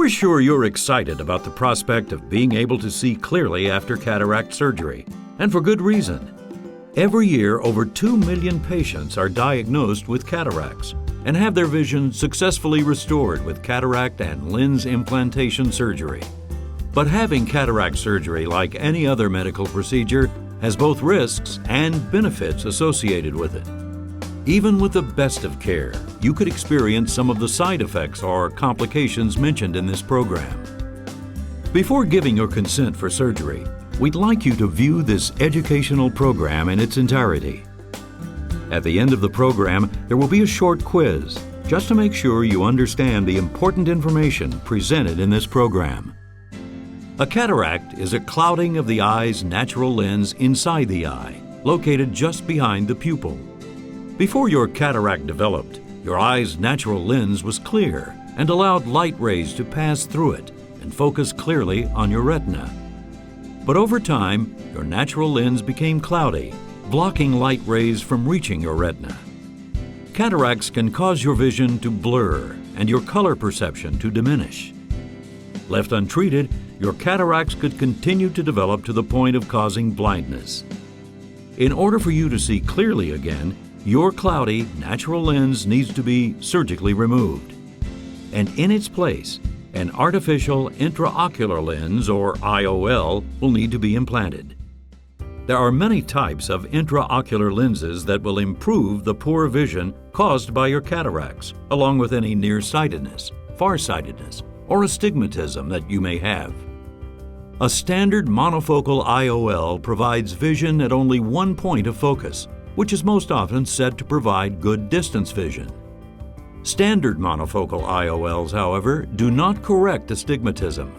We're sure you're excited about the prospect of being able to see clearly after cataract surgery, and for good reason. Every year, over 2 million patients are diagnosed with cataracts and have their vision successfully restored with cataract and lens implantation surgery. But having cataract surgery, like any other medical procedure, has both risks and benefits associated with it. Even with the best of care, you could experience some of the side effects or complications mentioned in this program. Before giving your consent for surgery, we'd like you to view this educational program in its entirety. At the end of the program, there will be a short quiz, just to make sure you understand the important information presented in this program. A cataract is a clouding of the eye's natural lens inside the eye, located just behind the pupil. Before your cataract developed, your eye's natural lens was clear and allowed light rays to pass through it and focus clearly on your retina. But over time, your natural lens became cloudy, blocking light rays from reaching your retina. Cataracts can cause your vision to blur and your color perception to diminish. Left untreated, your cataracts could continue to develop to the point of causing blindness. In order for you to see clearly again, your cloudy, natural lens needs to be surgically removed. And in its place, an artificial intraocular lens, or IOL, will need to be implanted. There are many types of intraocular lenses that will improve the poor vision caused by your cataracts, along with any nearsightedness, farsightedness, or astigmatism that you may have. A standard monofocal IOL provides vision at only one point of focus, which is most often said to provide good distance vision. Standard monofocal IOLs, however, do not correct astigmatism.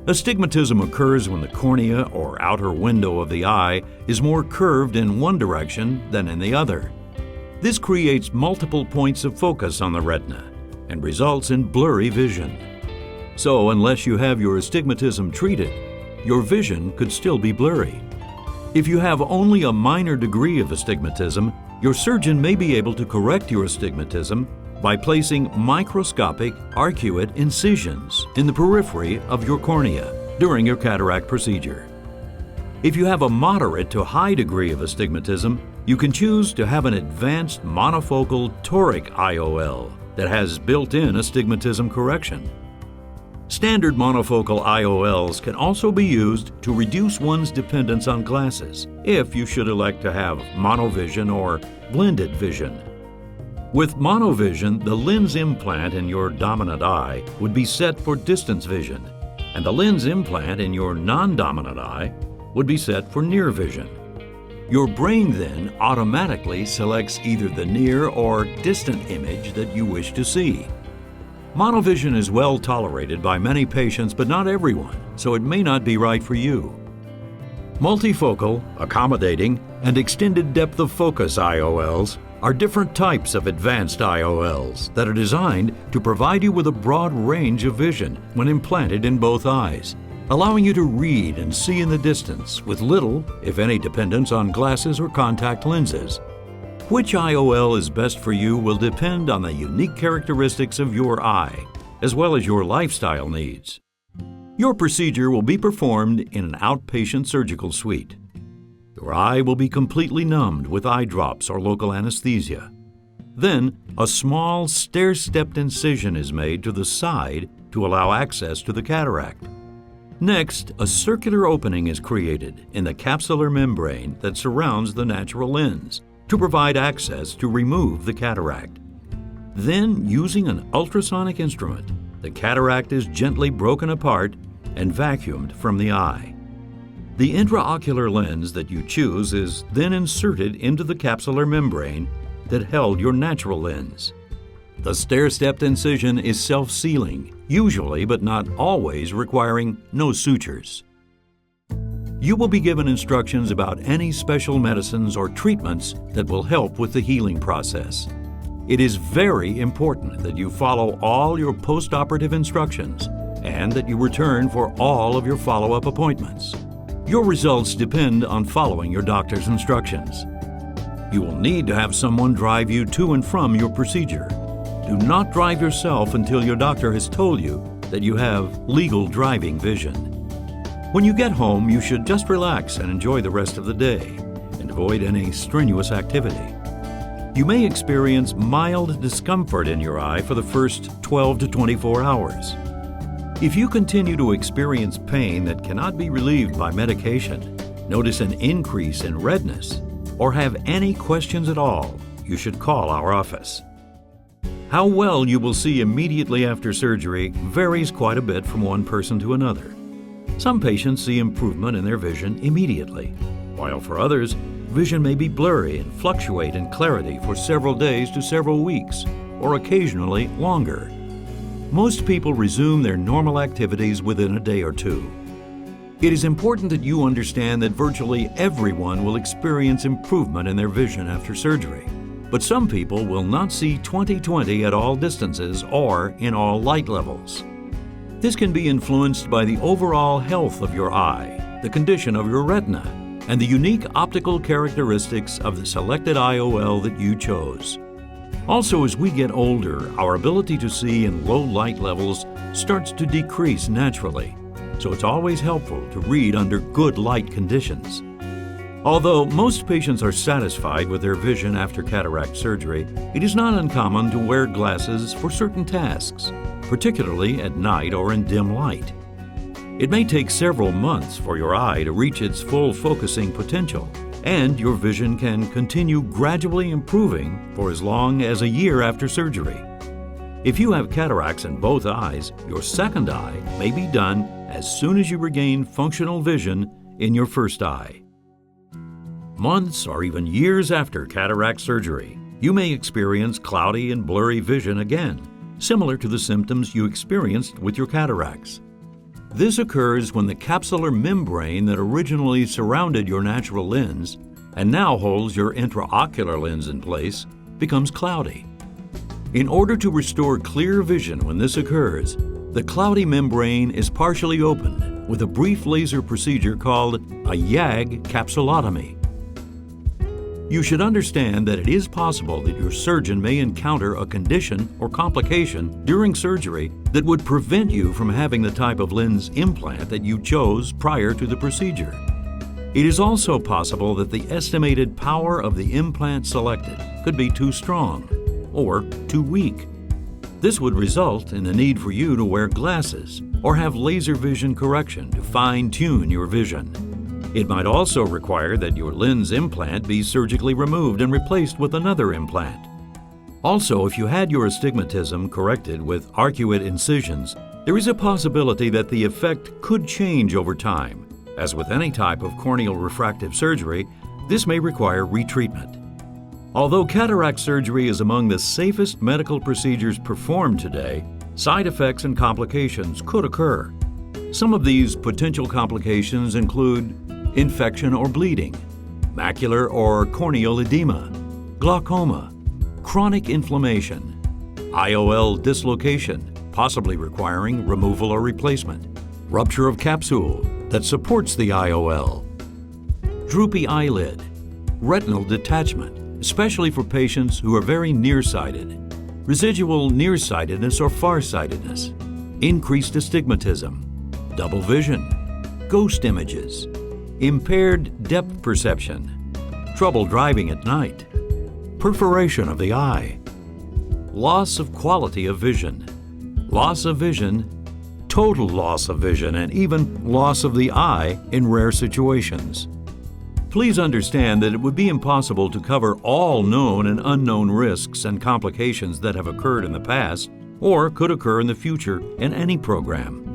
Astigmatism occurs when the cornea or outer window of the eye is more curved in one direction than in the other. This creates multiple points of focus on the retina and results in blurry vision. So, unless you have your astigmatism treated, your vision could still be blurry. If you have only a minor degree of astigmatism, your surgeon may be able to correct your astigmatism by placing microscopic arcuate incisions in the periphery of your cornea during your cataract procedure. If you have a moderate to high degree of astigmatism, you can choose to have an advanced monofocal toric IOL that has built-in astigmatism correction. Standard monofocal IOLs can also be used to reduce one's dependence on glasses if you should elect to have monovision or blended vision. With monovision, the lens implant in your dominant eye would be set for distance vision, and the lens implant in your non-dominant eye would be set for near vision. Your brain then automatically selects either the near or distant image that you wish to see. Monovision is well tolerated by many patients, but not everyone, so it may not be right for you. Multifocal, accommodating, and extended depth of focus IOLs are different types of advanced IOLs that are designed to provide you with a broad range of vision when implanted in both eyes, allowing you to read and see in the distance with little, if any, dependence on glasses or contact lenses. Which IOL is best for you will depend on the unique characteristics of your eye, as well as your lifestyle needs. Your procedure will be performed in an outpatient surgical suite. Your eye will be completely numbed with eye drops or local anesthesia. Then, a small stair-stepped incision is made to the side to allow access to the cataract. Next, a circular opening is created in the capsular membrane that surrounds the natural lens to provide access to remove the cataract. Then, using an ultrasonic instrument, the cataract is gently broken apart and vacuumed from the eye. The intraocular lens that you choose is then inserted into the capsular membrane that held your natural lens. The stair-stepped incision is self-sealing, usually but not always requiring no sutures. You will be given instructions about any special medicines or treatments that will help with the healing process. It is very important that you follow all your post-operative instructions and that you return for all of your follow-up appointments. Your results depend on following your doctor's instructions. You will need to have someone drive you to and from your procedure. Do not drive yourself until your doctor has told you that you have legal driving vision. When you get home, you should just relax and enjoy the rest of the day and avoid any strenuous activity. You may experience mild discomfort in your eye for the first 12 to 24 hours. If you continue to experience pain that cannot be relieved by medication, notice an increase in redness, or have any questions at all, you should call our office. How well you will see immediately after surgery varies quite a bit from one person to another. Some patients see improvement in their vision immediately, while for others, vision may be blurry and fluctuate in clarity for several days to several weeks, or occasionally longer. Most people resume their normal activities within a day or two. It is important that you understand that virtually everyone will experience improvement in their vision after surgery, but some people will not see 20/20 at all distances or in all light levels. This can be influenced by the overall health of your eye, the condition of your retina, and the unique optical characteristics of the selected IOL that you chose. Also, as we get older, our ability to see in low light levels starts to decrease naturally, so it's always helpful to read under good light conditions. Although most patients are satisfied with their vision after cataract surgery, it is not uncommon to wear glasses for certain tasks, particularly at night or in dim light. It may take several months for your eye to reach its full focusing potential, and your vision can continue gradually improving for as long as a year after surgery. If you have cataracts in both eyes, your second eye may be done as soon as you regain functional vision in your first eye. Months or even years after cataract surgery, you may experience cloudy and blurry vision again, similar to the symptoms you experienced with your cataracts. This occurs when the capsular membrane that originally surrounded your natural lens and now holds your intraocular lens in place becomes cloudy. In order to restore clear vision when this occurs, the cloudy membrane is partially opened with a brief laser procedure called a YAG capsulotomy. You should understand that it is possible that your surgeon may encounter a condition or complication during surgery that would prevent you from having the type of lens implant that you chose prior to the procedure. It is also possible that the estimated power of the implant selected could be too strong or too weak. This would result in the need for you to wear glasses or have laser vision correction to fine-tune your vision. It might also require that your lens implant be surgically removed and replaced with another implant. Also, if you had your astigmatism corrected with arcuate incisions, there is a possibility that the effect could change over time. As with any type of corneal refractive surgery, this may require retreatment. Although cataract surgery is among the safest medical procedures performed today, side effects and complications could occur. Some of these potential complications include infection or bleeding, macular or corneal edema, glaucoma, chronic inflammation, IOL dislocation, possibly requiring removal or replacement, rupture of capsule that supports the IOL, droopy eyelid, retinal detachment, especially for patients who are very nearsighted, residual nearsightedness or farsightedness, increased astigmatism, double vision, ghost images, impaired depth perception, trouble driving at night, perforation of the eye, loss of quality of vision, loss of vision, total loss of vision, and even loss of the eye in rare situations. Please understand that it would be impossible to cover all known and unknown risks and complications that have occurred in the past or could occur in the future in any program.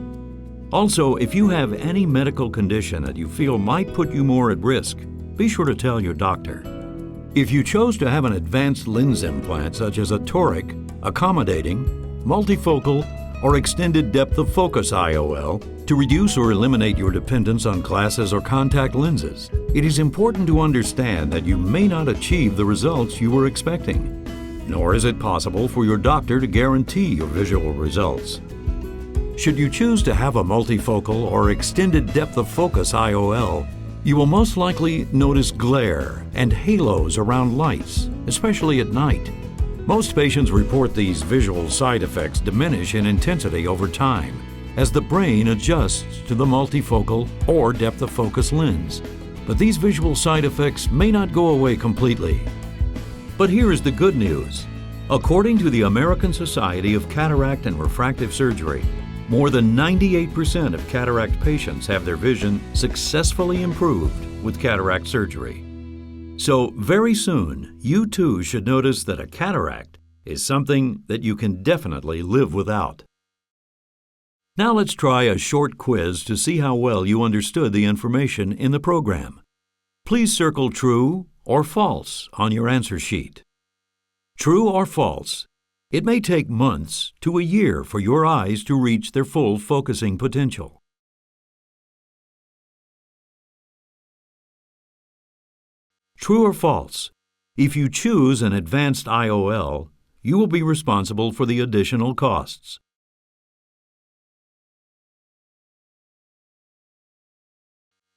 Also, if you have any medical condition that you feel might put you more at risk, be sure to tell your doctor. If you chose to have an advanced lens implant such as a toric, accommodating, multifocal, or extended depth of focus IOL to reduce or eliminate your dependence on glasses or contact lenses, it is important to understand that you may not achieve the results you were expecting, nor is it possible for your doctor to guarantee your visual results. Should you choose to have a multifocal or extended depth of focus IOL, you will most likely notice glare and halos around lights, especially at night. Most patients report these visual side effects diminish in intensity over time as the brain adjusts to the multifocal or depth of focus lens. But these visual side effects may not go away completely. But here is the good news. According to the American Society of Cataract and Refractive Surgery, more than 98% of cataract patients have their vision successfully improved with cataract surgery. So very soon, you too should notice that a cataract is something that you can definitely live without. Now let's try a short quiz to see how well you understood the information in the program. Please circle true or false on your answer sheet. True or false? It may take months to a year for your eyes to reach their full focusing potential. True or false? If you choose an advanced IOL, you will be responsible for the additional costs.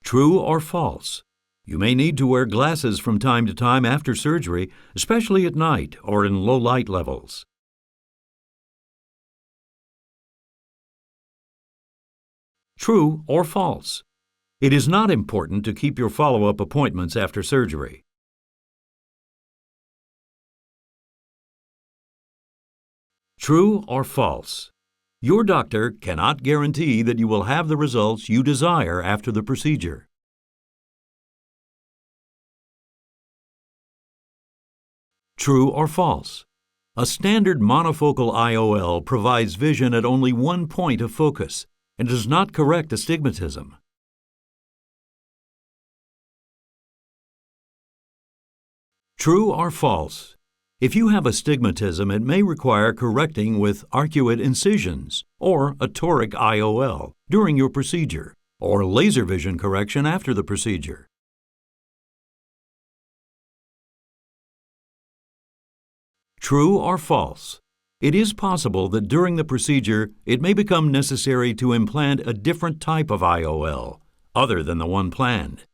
True or false? You may need to wear glasses from time to time after surgery, especially at night or in low light levels. True or false? It is not important to keep your follow-up appointments after surgery. True or false? Your doctor cannot guarantee that you will have the results you desire after the procedure. True or false? A standard monofocal IOL provides vision at only one point of focus and does not correct astigmatism. True or false? If you have astigmatism, it may require correcting with arcuate incisions or a toric IOL during your procedure, or laser vision correction after the procedure. True or false? It is possible that during the procedure, it may become necessary to implant a different type of IOL, other than the one planned.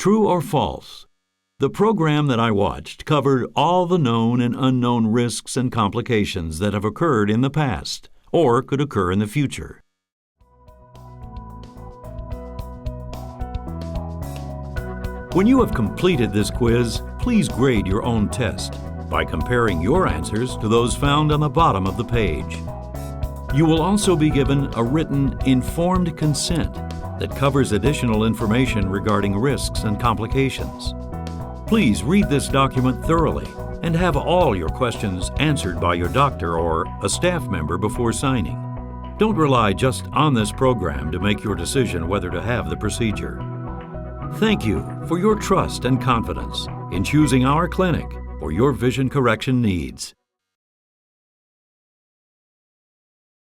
True or false? The program that I watched covered all the known and unknown risks and complications that have occurred in the past or could occur in the future. When you have completed this quiz, please grade your own test by comparing your answers to those found on the bottom of the page. You will also be given a written informed consent that covers additional information regarding risks and complications. Please read this document thoroughly and have all your questions answered by your doctor or a staff member before signing. Don't rely just on this program to make your decision whether to have the procedure. Thank you for your trust and confidence in choosing our clinic for your vision correction needs.